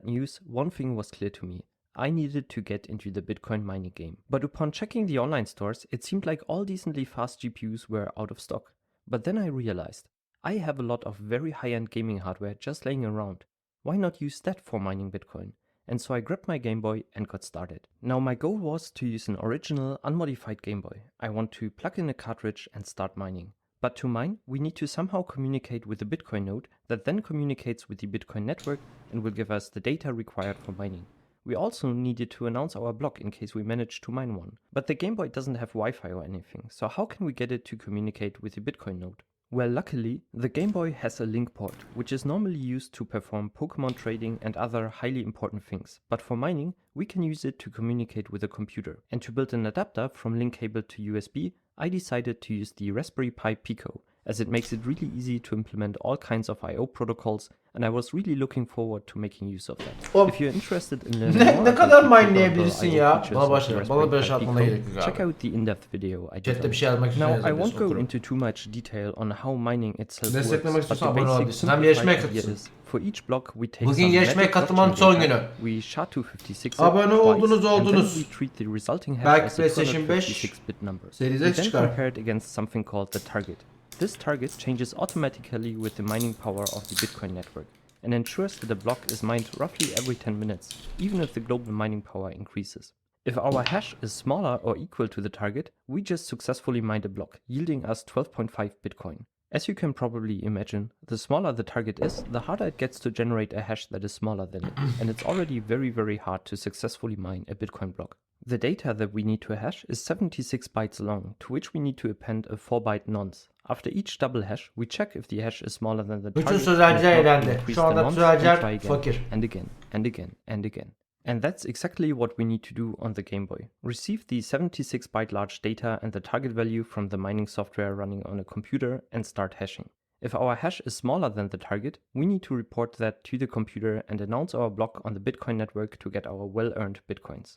that news, one thing was clear to me. I needed to get into the Bitcoin mining game. But upon checking the online stores, it seemed like all decently fast GPUs were out of stock. But then I realized, I have a lot of very high-end gaming hardware just laying around. Why not use that for mining Bitcoin? And so I grabbed my Game Boy and got started. Now my goal was to use an original, unmodified Game Boy. I want to plug in a cartridge and start mining. But to mine, we need to somehow communicate with the Bitcoin node that then communicates with the Bitcoin network and will give us the data required for mining. We also needed to announce our block in case we manage to mine one. But the Game Boy doesn't have Wi-Fi or anything, so how can we get it to communicate with the Bitcoin node? Well, luckily, the Game Boy has a link port, which is normally used to perform Pokemon trading and other highly important things. But for mining, we can use it to communicate with a computer. And to build an adapter from link cable to USB, I decided to use the Raspberry Pi Pico, as it makes it really easy to implement all kinds of I/O protocols, and I was really looking forward to making use of that. If you're interested in learning more ne kadar about mine'leyebilirsin I/O ya? features of the Raspberry Bana Pi atmana Pico, gerek yok check abi. out the in-depth video I did Chat'te on bir şey yazmak it. için Now, I yazabilirsin, won't go okurum. into too much detail on how mining itself works, Desteklemek but istiyorsan the abone basic olabilirsin. Hem yarışmaya simplified idea katılsın. is, for each block we take Bugün some yarışmaya magic katılmanın blockchain son data, günü. we SHA-256 Abone it oldunuz, twice, and then oldunuz. we treat the resulting hash Belki as a PlayStation 5 256-bit number. Series We X then çıkar. compare it against something called the target. This target changes automatically with the mining power of the Bitcoin network and ensures that a block is mined roughly every 10 minutes, even if the global mining power increases. If our hash is smaller or equal to the target, we just successfully mined a block, yielding us 12.5 Bitcoin. As you can probably imagine, the smaller the target is, the harder it gets to generate a hash that is smaller than it, and it's already very hard to successfully mine a Bitcoin block. The data that we need to hash is 76 bytes long, to which we need to append a 4-byte nonce. After each double hash, we check if the hash is smaller than the Bütün target, sözlerciler and if not, we elendi. increase Şu the anda nonce and try sözlerciler again, fakir. and again, and again, and again. And that's exactly what we need to do on the Game Boy. Receive the 76-byte large data and the target value from the mining software running on a computer and start hashing. If our hash is smaller than the target, we need to report that to the computer and announce our block on the Bitcoin network to get our well-earned Bitcoins.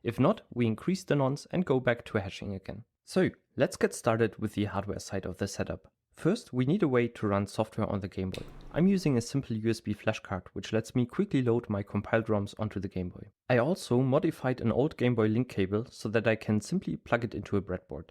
If not, we increase the nonce and go back to hashing again. So, let's get started with the hardware side of the setup. First, we need a way to run software on the Game Boy. I'm using a simple USB flash card, which lets me quickly load my compiled ROMs onto the Game Boy. I also modified an old Game Boy link cable so that I can simply plug it into a breadboard.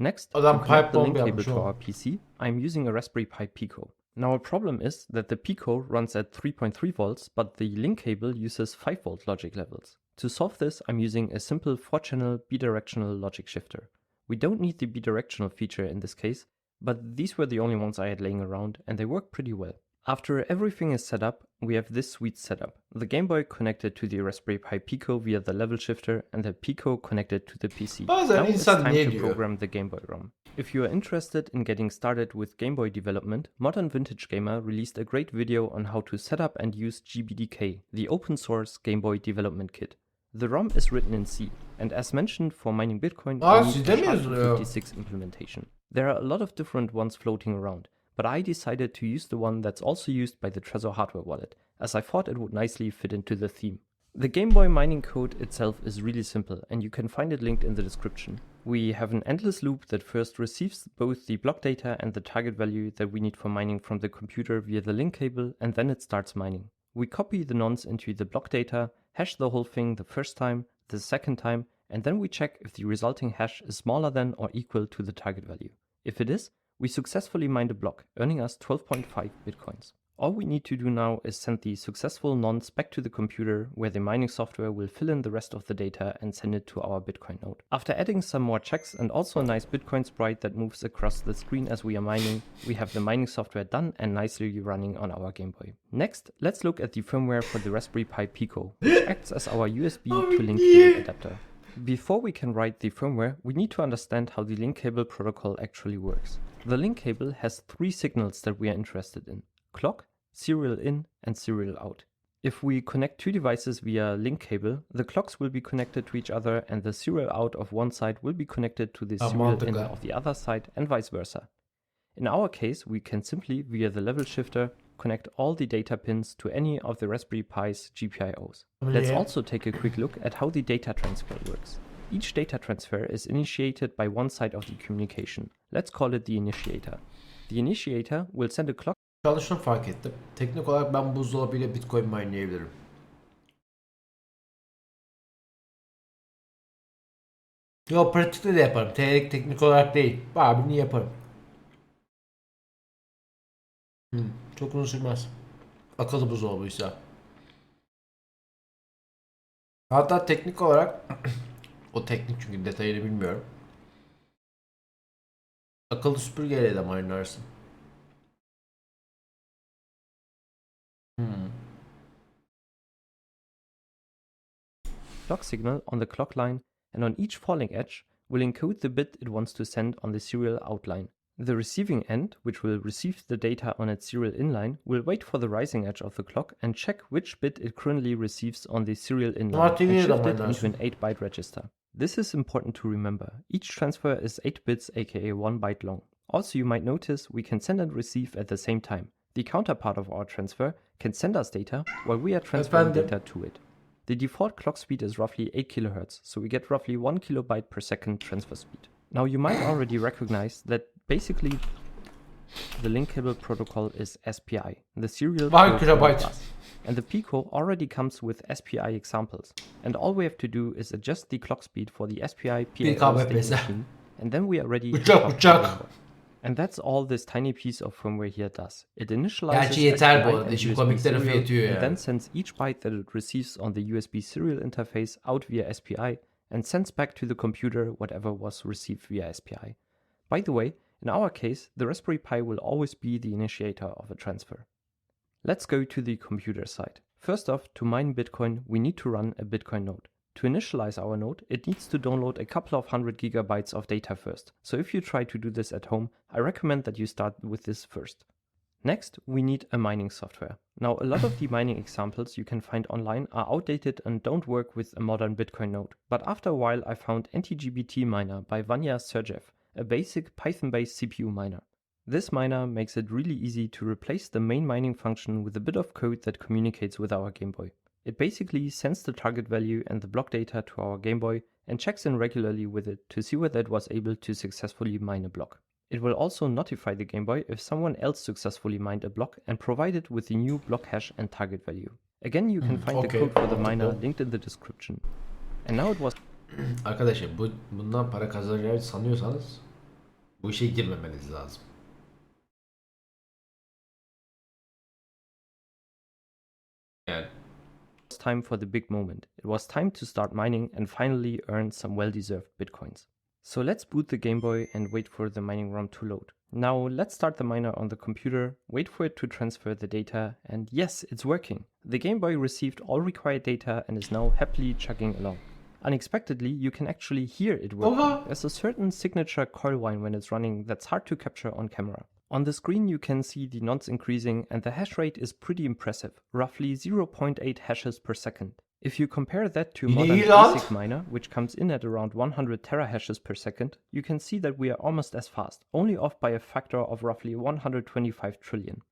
Next, to connect the link cable to our PC, I'm using a Raspberry Pi Pico. Now a problem is that the Pico runs at 3.3 volts, but the link cable uses 5 volt logic levels. To solve this, I'm using a simple 4-channel bidirectional logic shifter. We don't need the bidirectional feature in this case, but these were the only ones I had laying around and they work pretty well. After everything is set up, we have this sweet setup. The Game Boy connected to the Raspberry Pi Pico via the level shifter and the Pico connected to the PC. Now it's time to program the Game Boy ROM. If you are interested in getting started with Game Boy development, Modern Vintage Gamer released a great video on how to set up and use GBDK, the open source Game Boy development kit. The ROM is written in C, and as mentioned for mining Bitcoin, we need a SHA-256 implementation. There are a lot of different ones floating around, but I decided to use the one that's also used by the Trezor hardware wallet, as I thought it would nicely fit into the theme. The Game Boy mining code itself is really simple, and you can find it linked in the description. We have an endless loop that first receives both the block data and the target value that we need for mining from the computer via the link cable, and then it starts mining. We copy the nonce into the block data, hash the whole thing the first time, the second time, and then we check if the resulting hash is smaller than or equal to the target value. If it is, we successfully mined a block, earning us 12.5 Bitcoins. All we need to do now is send the successful nonce back to the computer, where the mining software will fill in the rest of the data and send it to our Bitcoin node. After adding some more checks and also a nice Bitcoin sprite that moves across the screen as we are mining, we have the mining software done and nicely running on our Game Boy. Next, let's look at the firmware for the Raspberry Pi Pico, which acts as our USB to link cable adapter. Before we can write the firmware, we need to understand how the link cable protocol actually works. The link cable has 3 signals that we are interested in: clock, serial in, and serial out. If we connect 2 devices via link cable, the clocks will be connected to each other and the serial out of one side will be connected to the serial in of the other side and vice versa. In our case, we can simply, via the level shifter, connect all the data pins to any of the Raspberry Pi's GPIOs. Let's also take a quick look at how the data transfer works. Each data transfer is initiated by one side of the communication. Let's call it the initiator. The initiator will send a clock. Şu anda şunu fark ettim. Teknik olarak ben buzdolabıyla Bitcoin mine'leyebilirim. Yo, pratikte de yaparım. Teorik, teknik olarak değil. Abini yaparım. Çok uzun sürmez. Akıllı buzdolabıysa. Hatta teknik olarak o teknik, çünkü detayını bilmiyorum. Akıllı süpürgeyle de mayınlarsın. Clock signal on the clock line, and on each falling edge will encode the bit it wants to send on the serial outline. The receiving end, which will receive the data on its serial inline, will wait for the rising edge of the clock and check which bit it currently receives on the serial inline and shift it into an 8-byte register. This is important to remember. Each transfer is 8 bits, aka 1 byte long. Also, you might notice we can send and receive at the same time. The counterpart of our transfer can send us data while we are transferring data to it. The default clock speed is roughly 8 kHz, so we get roughly 1 kilobyte per second transfer speed. Now you might already recognize that basically the link cable protocol is SPI, the serial protocol bus, and the Pico already comes with SPI examples, and all we have to do is adjust the clock speed for the SPI PIO state machine, and then we are ready to talk to the Gameboy. And that's all this tiny piece of firmware here does. It initializes SPI and USB serial, and then sends each byte that it receives on the USB serial interface out via SPI and sends back to the computer whatever was received via SPI. By the way, in our case, the Raspberry Pi will always be the initiator of a transfer. Let's go to the computer side. First off, to mine Bitcoin, we need to run a Bitcoin node. To initialize our node, it needs to download a couple of 100 gigabytes of data first. So if you try to do this at home, I recommend that you start with this first. Next, we need a mining software. Now, a lot of the mining examples you can find online are outdated and don't work with a modern Bitcoin node. But after a while, I found Ntgbt Miner by Vanya Sergev, a basic Python-based CPU miner. This miner makes it really easy to replace the main mining function with a bit of code that communicates with our Gameboy. It basically sends the target value and the block data to our Gameboy and checks in regularly with it to see whether it was able to successfully mine a block. It will also notify the Gameboy if someone else successfully mined a block and provide it with the new block hash and target value. Again, you can find the code for the miner linked in the description. And now it was... Arkadaşlar bundan para kazanacağını sanıyorsanız bu işe girmemeniz lazım. Yani. Time for the big moment. It was time to start mining and finally earn some well-deserved bitcoins. So let's boot the Gameboy and wait for the mining ROM to load. Now let's start the miner on the computer, wait for it to transfer the data, and yes, it's working. The Gameboy received all required data and is now happily chugging along. Unexpectedly, you can actually hear it working. There's a certain signature coil whine when it's running that's hard to capture on camera. On the screen you can see the nonce increasing and the hash rate is pretty impressive, roughly 0.8 hashes per second. If you compare that to modern basic miner, which comes in at around 100 terahashes per second, you can see that we are almost as fast, only off by a factor of roughly 125 trillion.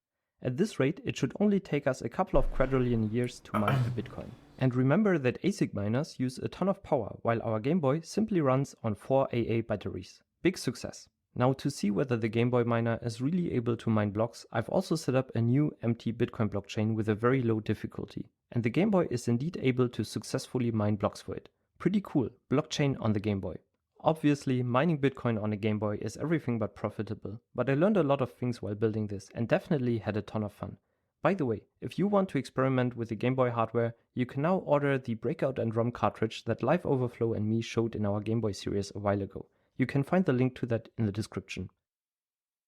At this rate, it should only take us a couple of quadrillion years to mine a Bitcoin. And remember that ASIC miners use a ton of power, while our Gameboy simply runs on 4 AA batteries. Big success. Now to see whether the Gameboy miner is really able to mine blocks, I've also set up a new empty Bitcoin blockchain with a very low difficulty. And the Gameboy is indeed able to successfully mine blocks for it. Pretty cool, blockchain on the Gameboy. Obviously, mining Bitcoin on a Gameboy is everything but profitable, but I learned a lot of things while building this and definitely had a ton of fun. By the way, if you want to experiment with the Gameboy hardware, you can now order the Breakout and ROM cartridge that Live Overflow and me showed in our Gameboy series a while ago. You can find the link to that in the description.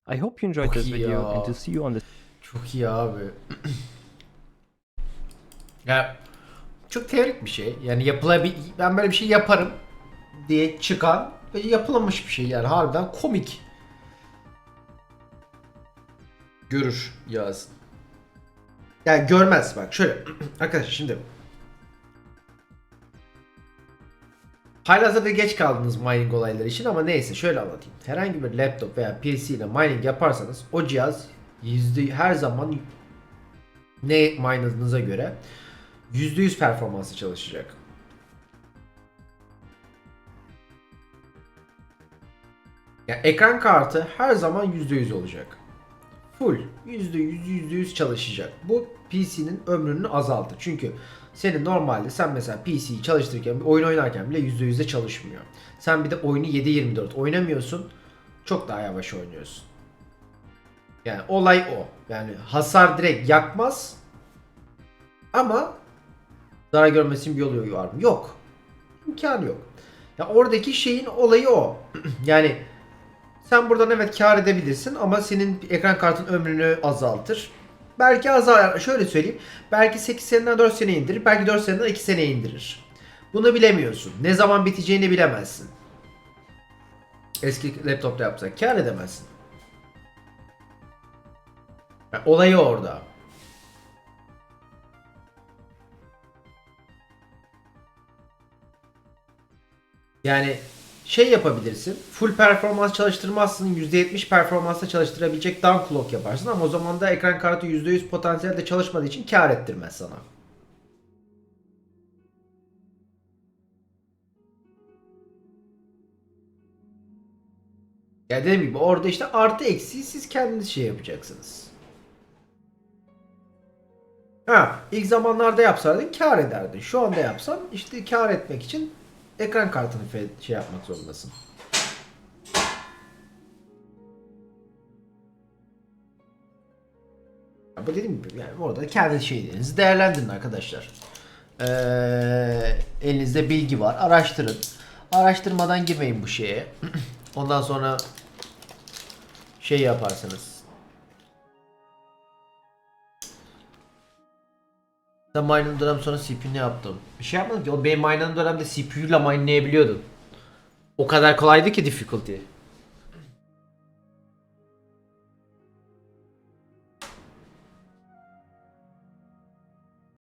I hope you enjoyed this video and to see you on the... Çok iyi abi. Ya çok teorik bir şey. Yani ben böyle bir şey yaparım diye çıkan ve yapılmış bir şey, yani harbiden komik. Görür yazsın. Yani görmez, bak şöyle. Arkadaşlar şimdi halihazırda geç kaldınız mining olayları için ama neyse şöyle anlatayım. Herhangi bir laptop veya PC ile mining yaparsanız o cihaz her zaman ne miner'ınıza göre %100 performansı çalışacak. Yani ekran kartı her zaman %100 olacak. full %100 çalışacak. Bu PC'nin ömrünü azaltır. Çünkü senin normalde sen mesela PC'yi çalıştırırken, bir oyun oynarken bile %100'de çalışmıyor. Sen bir de oyunu 7/24 oynamıyorsun. Çok daha yavaş oynuyorsun. Yani olay o. Yani hasar direkt yakmaz. Ama zarar görmesinin bir yolu var mı? Yok. İmkanı yok. Ya oradaki şeyin olayı o. Yani sen buradan evet kar edebilirsin ama senin ekran kartın ömrünü azaltır. Belki azar, şöyle söyleyeyim. Belki 8 seneden 4 sene indirir. Belki 4 seneden 2 sene indirir. Bunu bilemiyorsun. Ne zaman biteceğini bilemezsin. Eski laptopta yapsak kar edemezsin. Yani olayı orada. Yani şey yapabilirsin. Full performans çalıştırmazsın. %70 performansla çalıştırabilecek downclock yaparsın ama o zaman da ekran kartı %100 potansiyelde çalışmadığı için kar ettirmez sana. Ya dediğim gibi orada işte artı eksiği siz kendiniz şey yapacaksınız. Ha, ilk zamanlarda yapsaydın kar ederdin. Şu anda yapsan işte kar etmek için ekran kartını şey yapmak zorundasın. Bu dediğim gibi yani orada kendi şeylerinizi değerlendirin arkadaşlar. Elinizde bilgi var. Araştırın. Araştırmadan girmeyin bu şeye. Ondan sonra şey yaparsınız. Ben mining dönem sonra CPU ne yaptım? Bir şey yapmadım ki. O benim mining dönemde CPU ile minelayabiliyordum. O kadar kolaydı ki difficulty.